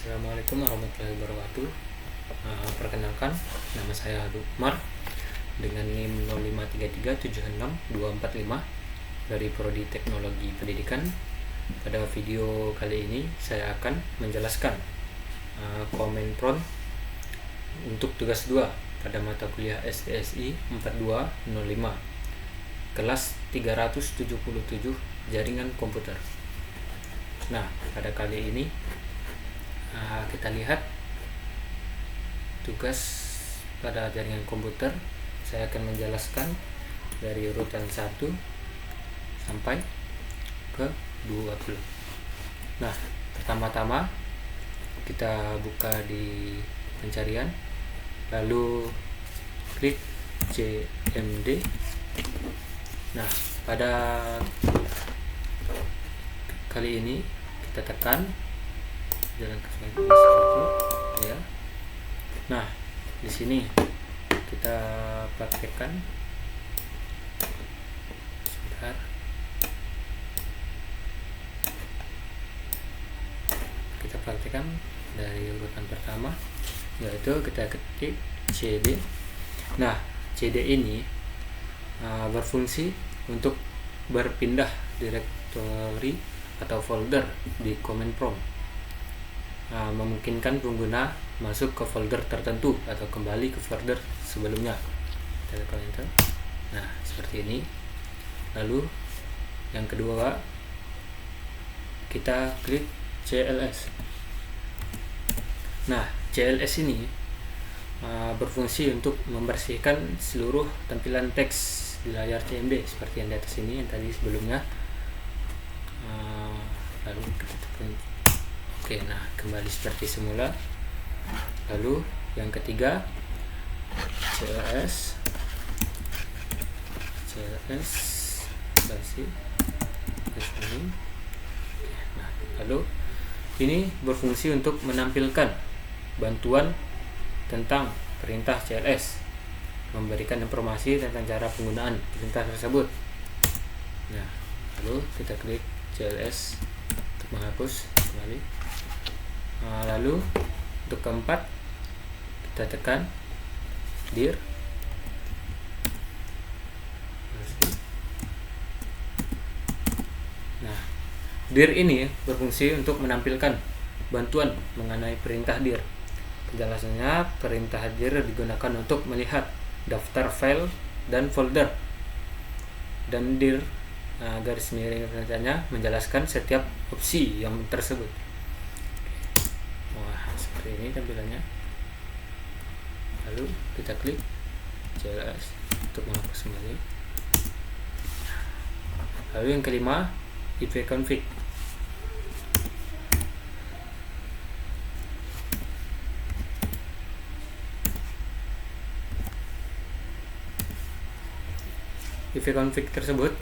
Assalamualaikum warahmatullahi wabarakatuh. Perkenalkan, nama saya Umar dengan NIM 053376245 dari Prodi Teknologi Pendidikan. Pada video kali ini saya akan menjelaskan komen prompt untuk tugas 2 pada mata kuliah STSI 4205 kelas 377 Jaringan Komputer. Nah, pada kali ini kita lihat tugas pada jaringan komputer. Saya akan menjelaskan dari urutan 1 sampai ke 20. Nah, pertama-tama kita buka di pencarian, lalu klik CMD. Nah, pada kali ini kita tekan jalan ke seperti ya. Nah, di sini kita praktekkan sebentar. Kita praktekkan dari urutan pertama, yaitu kita ketik CD. Nah, CD ini berfungsi untuk berpindah direktori atau folder di command prompt, memungkinkan pengguna masuk ke folder tertentu atau kembali ke folder sebelumnya. Kita tekan enter. Nah, seperti ini. Lalu yang kedua, kita klik CLS. Nah, CLS ini berfungsi untuk membersihkan seluruh tampilan teks di layar CMD seperti yang di atas ini, yang tadi sebelumnya. Lalu kita tekan oke. Nah, kembali seperti semula. Lalu yang ketiga, CLS basi ini. Nah, lalu ini berfungsi untuk menampilkan bantuan tentang perintah CLS, memberikan informasi tentang cara penggunaan perintah tersebut. Nah, lalu kita klik CLS untuk menghapus kembali. Lalu untuk keempat, kita tekan dir. Nah, dir ini berfungsi untuk menampilkan bantuan mengenai perintah dir. Penjelasannya, perintah dir digunakan untuk melihat daftar file dan folder, dan dir garis miring perintahnya menjelaskan setiap opsi yang tersebut. Wah, seperti ini tampilannya. Lalu kita klik CLS untuk menghapus kembali. Lalu yang kelima, ipconfig. ipconfig tersebut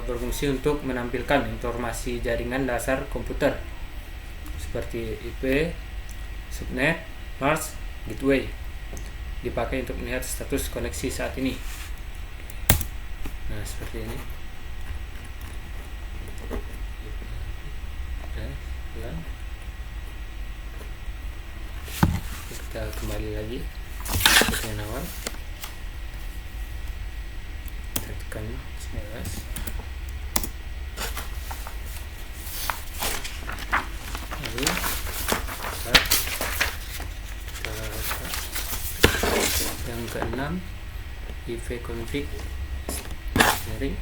berfungsi untuk menampilkan informasi jaringan dasar komputer seperti IP, subnet, NAS, gateway. Dipakai untuk melihat status koneksi saat ini. Nah, seperti ini. Kita kembali lagi ke yang awal. Kita tekan 19. Lalu yang keenam, ipconfig dari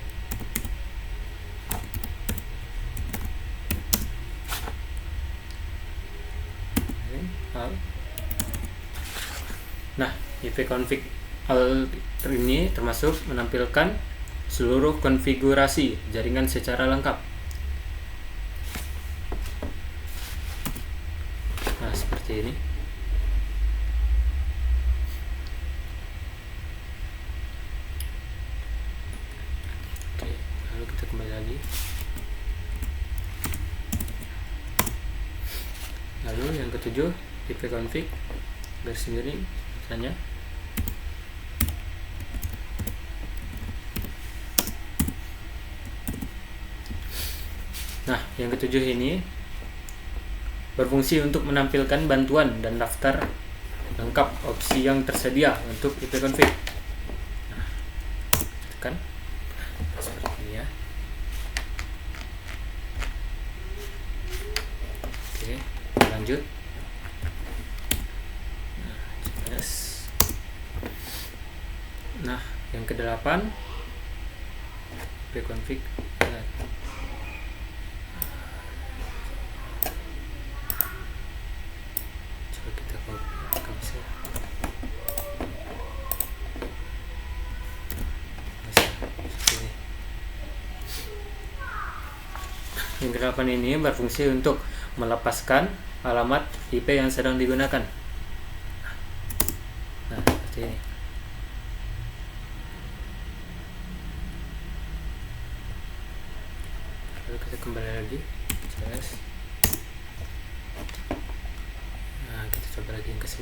Nah, ipconfig ini termasuk menampilkan seluruh konfigurasi jaringan secara lengkap. Nah, seperti ini. Oke, lalu kita kembali lagi. Lalu yang ketujuh, ipconfig garis miring misalnya. Nah, yang ketujuh ini berfungsi untuk menampilkan bantuan dan daftar lengkap opsi yang tersedia untuk ipconfig. Nah, tekan seperti ini ya. Oke, lanjut. Nah, yang ke-8 ipconfig. Coba kita copy bisa. Yang ke-8 ini berfungsi untuk melepaskan alamat IP yang sedang digunakan. Nah, seperti ini. Lalu kita kembali lagi. Nah, kita coba lagi yang ke-9.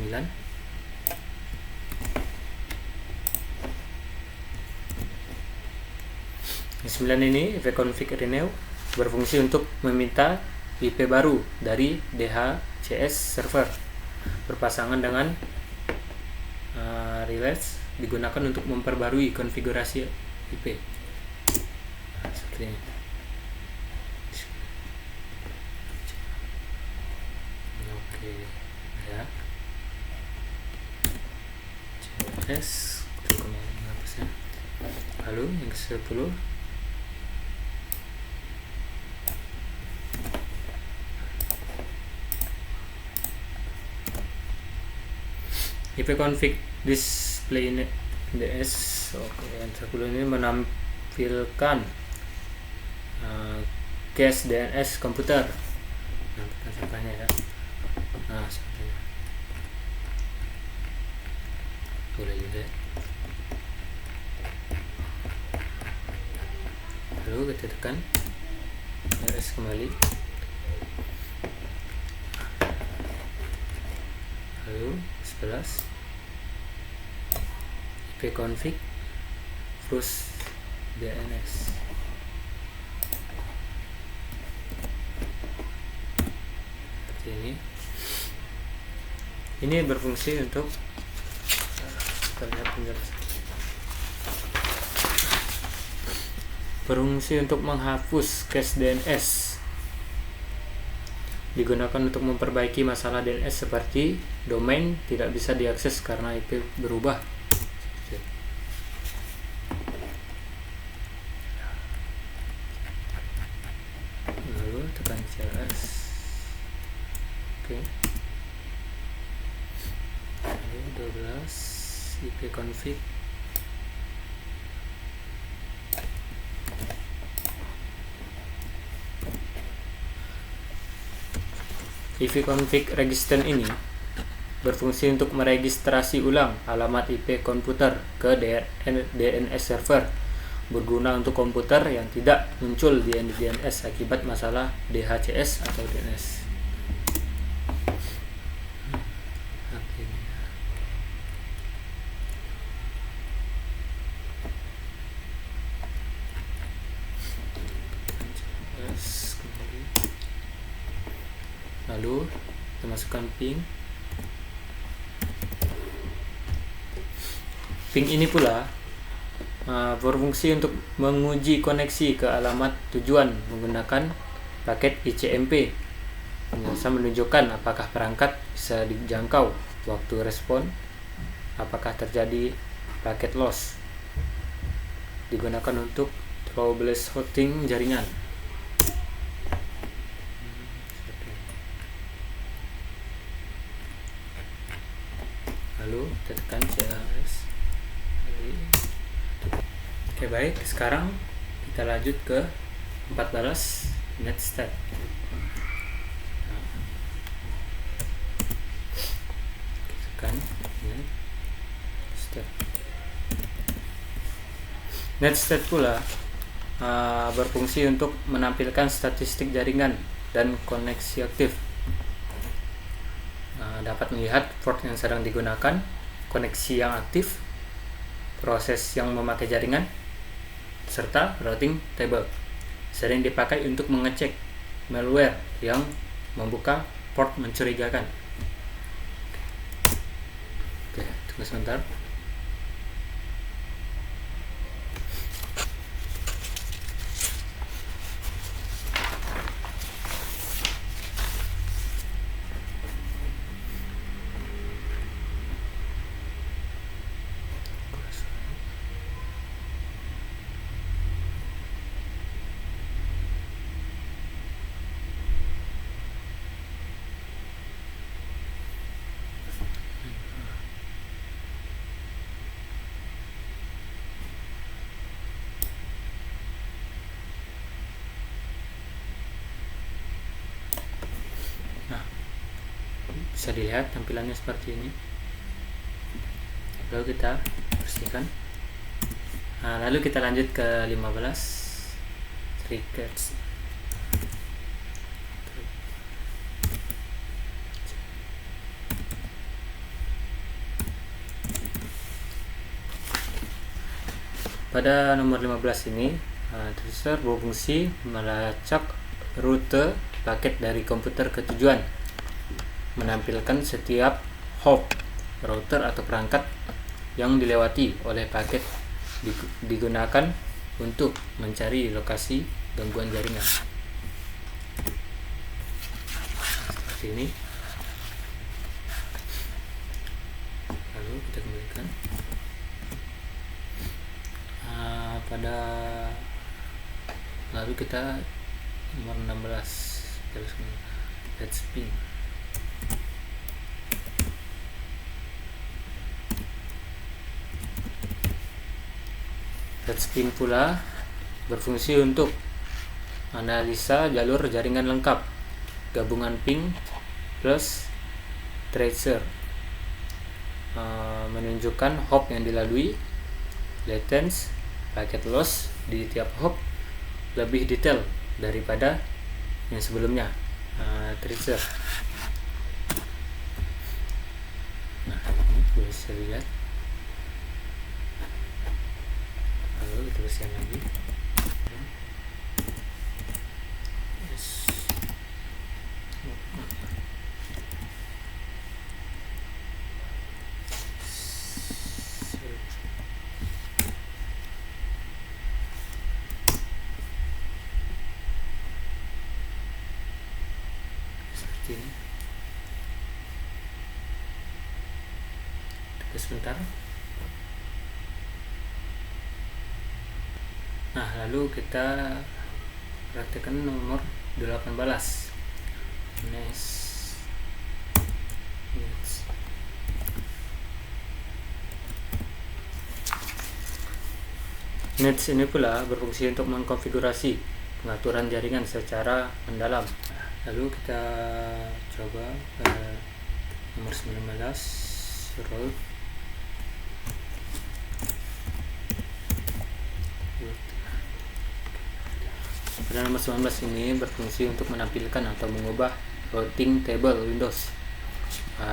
Yang 9 ini ipconfig renew berfungsi untuk meminta IP baru dari DHCS server berpasangan dengan relais digunakan untuk memperbarui konfigurasi IP. Nah, seperti ini. Oke, ya. CS lalu yang ke-10 ipconfig display DS. Oke, yang 10 ini menampilkan cache DNS komputer. Nah, kita contohnya ya. Nah, seperti ini. Boleh juga. Lalu kita tekan RS kembali. Lalu 11 ipconfig first DNS. Seperti ini. Ini berfungsi untuk kita lihat penjelasan. Berfungsi untuk menghapus cache DNS. Digunakan untuk memperbaiki masalah DNS seperti domain tidak bisa diakses karena IP berubah. Lalu tekan CLS. Oke. Lalu 12 ipconfig ipconfig register ini berfungsi untuk meregistrasi ulang alamat IP komputer ke DNS server, berguna untuk komputer yang tidak muncul di DNS akibat masalah DHCS atau DNS. Lalu kita masukkan ping. Ping ini pula berfungsi untuk menguji koneksi ke alamat tujuan menggunakan paket ICMP. Bisa menunjukkan apakah perangkat bisa dijangkau, waktu respon, apakah terjadi paket loss. Digunakan untuk troubleshooting jaringan. Lalu tekan CLS. Oke, baik, sekarang kita lanjut ke 14 netstat. Tekan netstat. Netstat pula berfungsi untuk menampilkan statistik jaringan dan koneksi aktif. Dapat melihat port yang sedang digunakan, koneksi yang aktif, proses yang memakai jaringan, serta routing table. Sering dipakai untuk mengecek malware yang membuka port mencurigakan. Oke, tunggu sebentar. Bisa dilihat tampilannya seperti ini. Lalu kita bersihkan. Lalu kita lanjut ke 15 triggers. Pada nomor 15 ini, tracer berfungsi melacak rute paket dari komputer ke tujuan, menampilkan setiap hop, router atau perangkat yang dilewati oleh paket digunakan untuk mencari lokasi gangguan jaringan. Seperti ini. Lalu kita kembalikan. Lalu kita nomor 16 terus let's spin. Touchpin pula berfungsi untuk analisa jalur jaringan lengkap, gabungan ping plus tracer, menunjukkan hop yang dilalui, latency, paket loss di tiap hop lebih detail daripada yang sebelumnya. Tracer. Nah, ini bisa lihat. Lalu kita bersihkan lagi. Seperti ini. Tunggu sebentar. Nah, lalu kita praktekkan nomor 18. Nets ini pula berfungsi untuk mengkonfigurasi pengaturan jaringan secara mendalam. Lalu kita coba nomor 19 root. Pada nomor 19 ini berfungsi untuk menampilkan atau mengubah routing table Windows.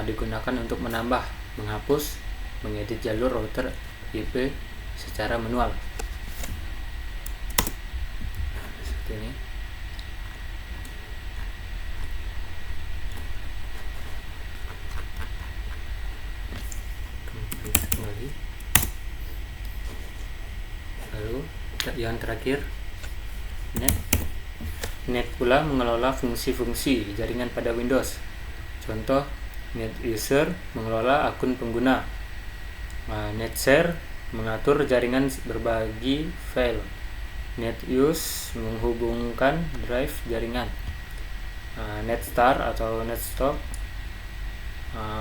Digunakan untuk menambah, menghapus, mengedit jalur router IP secara manual. Seperti ini. Kembali. Lalu yang terakhir, Net pula mengelola fungsi-fungsi jaringan pada Windows. Contoh, Net User mengelola akun pengguna. Net Share mengatur jaringan berbagi file. Net Use menghubungkan drive jaringan. Net Start atau Net Stop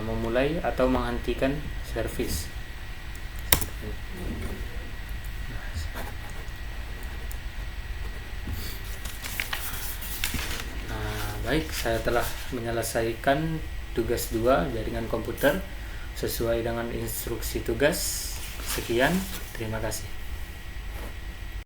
memulai atau menghentikan servis. Baik, saya telah menyelesaikan tugas 2 jaringan komputer sesuai dengan instruksi tugas. Sekian, terima kasih.